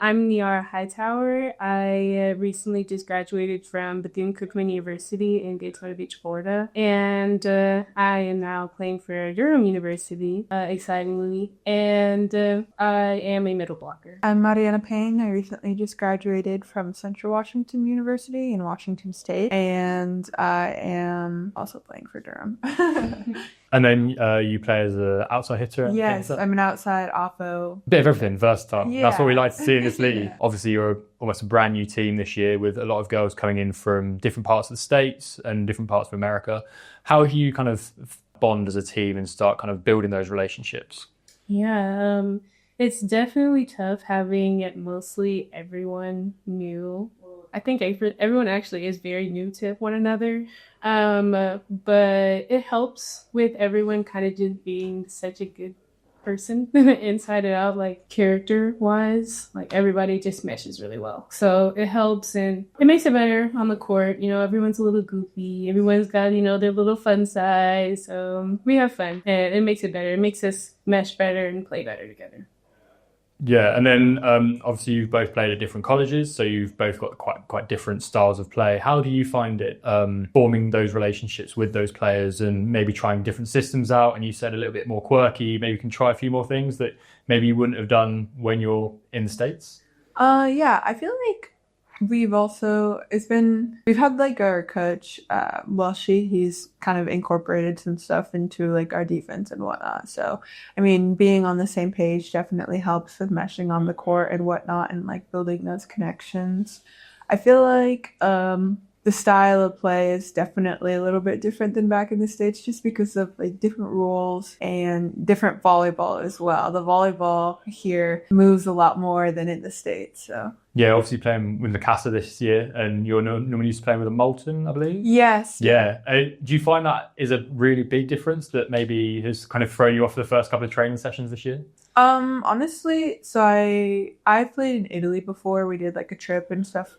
I'm Naira Hightower. I recently just graduated from Bethune-Cookman University in Daytona Beach, Florida, and I am now playing for Durham University, excitingly, and I am a middle blocker. I'm Marianna Payne. I recently just graduated from Central Washington University in Washington State, and I am also playing for Durham. And then you play as an outside hitter? Yes, I'm an outside offo. Bit of everything, versatile. Yeah. That's what we like to see in this league. Yeah. Obviously, you're almost a brand new team this year with a lot of girls coming in from different parts of the States and different parts of America. How have you kind of bond as a team and start kind of building those relationships? Yeah, it's definitely tough having mostly everyone new. I think everyone actually is very new to one another. But it helps with everyone kind of just being such a good person inside and out, like character wise. Like everybody just meshes really well. So it helps and it makes it better on the court. You know, everyone's a little goofy. Everyone's got, their little fun side. So we have fun and it makes it better. It makes us mesh better and play better together. Yeah, and then obviously you've both played at different colleges, so you've both got quite different styles of play. How do you find it forming those relationships with those players and maybe trying different systems out? And you said a little bit more quirky, maybe you can try a few more things that maybe you wouldn't have done when you're in the States? Yeah, I feel like we've had like our coach, he's kind of incorporated some stuff into like our defense and whatnot. So, I mean, being on the same page definitely helps with meshing on the court and whatnot and like building those connections. I feel like, the style of play is definitely a little bit different than back in the States just because of like different rules and different volleyball as well. The volleyball here moves a lot more than in the States, so. Yeah, obviously playing with Mikasa this year, and you're normally used to playing with a Moulton, I believe? Yes. Yeah. Do you find that is a really big difference that maybe has kind of thrown you off the first couple of training sessions this year? Honestly, so I played in Italy before. We did like a trip and stuff.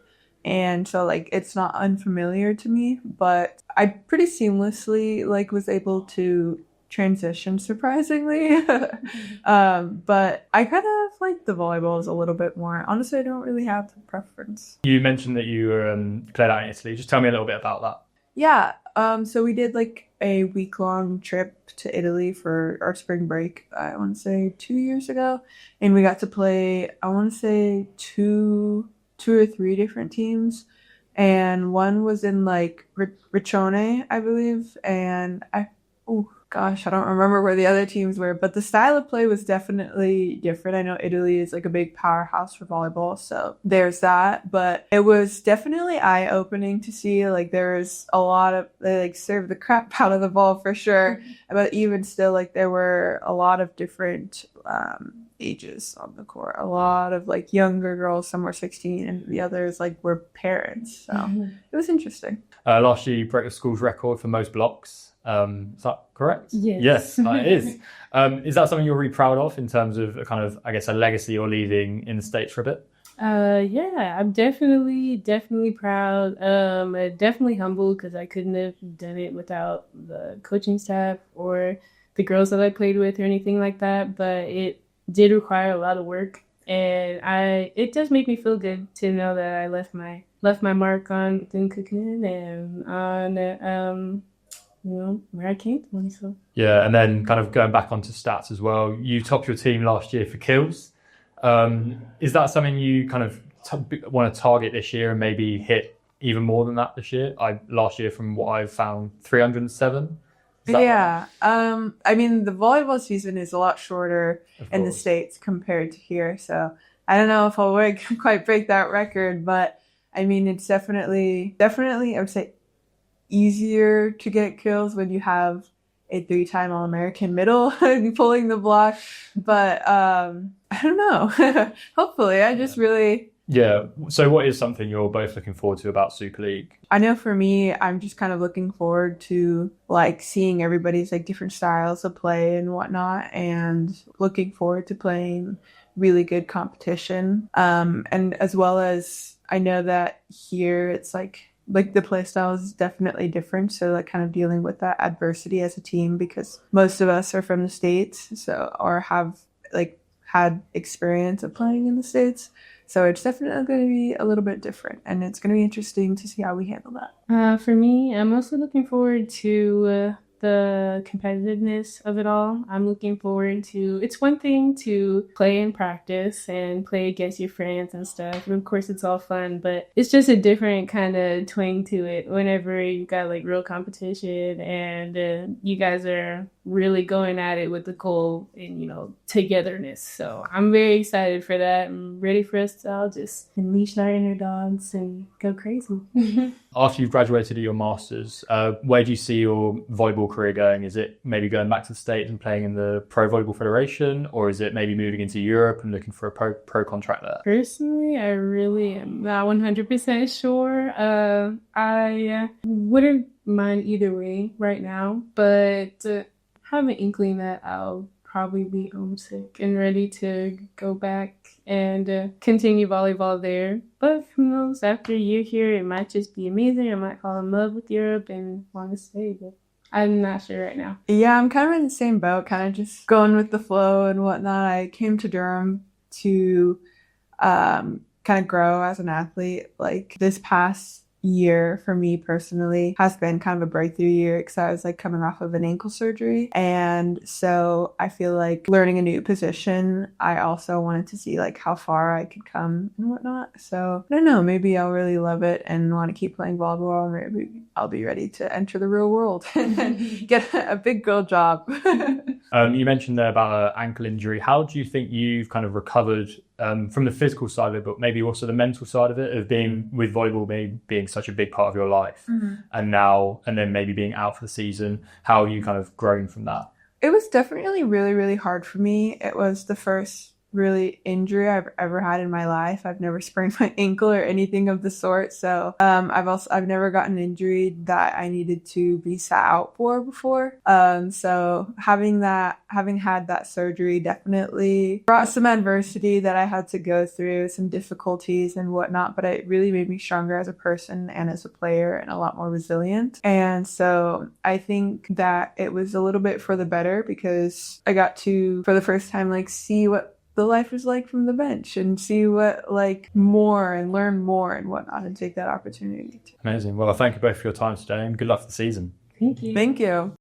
And so like it's not unfamiliar to me, but I pretty seamlessly like was able to transition surprisingly. But I kind of like the volleyballs a little bit more. Honestly, I don't really have a preference. You mentioned that you were played out in Italy. Just tell me a little bit about that. Yeah. So we did like a week-long trip to Italy for our spring break, I want to say 2 years ago. And we got to play, I want to say two or three different teams, and one was in like Riccione, I believe, and I don't remember where the other teams were, but the style of play was definitely different. I know Italy is like a big powerhouse for volleyball, so there's that, but it was definitely eye-opening to see like there's a lot of, they like serve the crap out of the ball for sure, but even still like there were a lot of different ages on the court. A lot of like younger girls, some were 16 and the others like were parents, so it was interesting. Last year you broke the school's record for most blocks. Is that correct? Yes. Yes, that is. Is that something you're really proud of in terms of a kind of, I guess, a legacy you're leaving in the States for a bit? Yeah, I'm definitely proud. Definitely humbled because I couldn't have done it without the coaching staff or the girls that I played with or anything like that. But it did require a lot of work, and it does make me feel good to know that I left my mark on Bethune-Cookman and on where I came from. So yeah, and then kind of going back onto stats as well. You topped your team last year for kills. Is that something you kind of want to target this year and maybe hit even more than that this year? Last year, from what I've found, 307. Yeah. Right? I mean, the volleyball season is a lot shorter in the States compared to here. So I don't know if I'll quite break that record, but I mean, it's definitely, I would say, easier to get kills when you have a 3-time All-American middle and pulling the block. But I don't know. Hopefully, I just really... Yeah. So what is something you're both looking forward to about Super League? I know for me, I'm just kind of looking forward to like seeing everybody's like different styles of play and whatnot, and looking forward to playing really good competition. And as well as I know that here it's like the play style is definitely different. So like kind of dealing with that adversity as a team, because most of us are from the States, so or have like had experience of playing in the States. So it's definitely going to be a little bit different, and it's going to be interesting to see how we handle that. For me, I'm mostly looking forward to the competitiveness of it all. I'm looking forward to, it's one thing to play and practice and play against your friends and stuff. And of course, it's all fun, but it's just a different kind of twang to it whenever you got like real competition and you guys are really going at it with the goal and, you know, togetherness. So I'm very excited for that. I'm ready for us to all just unleash our inner dogs and go crazy. After you've graduated at your master's, where do you see your volleyball career going? Is it maybe going back to the States and playing in the Pro Volleyball Federation, or is it maybe moving into Europe and looking for a pro contract there? Personally, I really am not 100% sure. I wouldn't mind either way right now, but have an inkling that I'll probably be homesick and ready to go back and continue volleyball there. But who knows, after a year here, it might just be amazing. I might fall in love with Europe and want to stay, but I'm not sure right now. Yeah, I'm kind of in the same boat, kind of just going with the flow and whatnot. I came to Durham to kind of grow as an athlete. Like this past year for me personally has been kind of a breakthrough year because I was like coming off of an ankle surgery, and so I feel like learning a new position, I also wanted to see like how far I could come and whatnot. So I don't know, maybe I'll really love it and want to keep playing volleyball, or maybe I'll be ready to enter the real world and get a big girl job. You mentioned there about an ankle injury. How do you think you've kind of recovered from the physical side of it, but maybe also the mental side of it, of being with volleyball being such a big part of your life, and then maybe being out for the season? How are you kind of grown from that? It was definitely really, really hard for me. It was the first really injury I've ever had in my life. I've never sprained my ankle or anything of the sort. So I've never gotten an injury that I needed to be sat out for before. So having had that surgery definitely brought some adversity that I had to go through, some difficulties and whatnot, but it really made me stronger as a person and as a player and a lot more resilient. And so I think that it was a little bit for the better because I got to, for the first time, like see what the life is like from the bench and see what like more and learn more and whatnot and take that opportunity. Amazing. Well, thank you both for your time today and good luck for the season. Thank you. Thank you.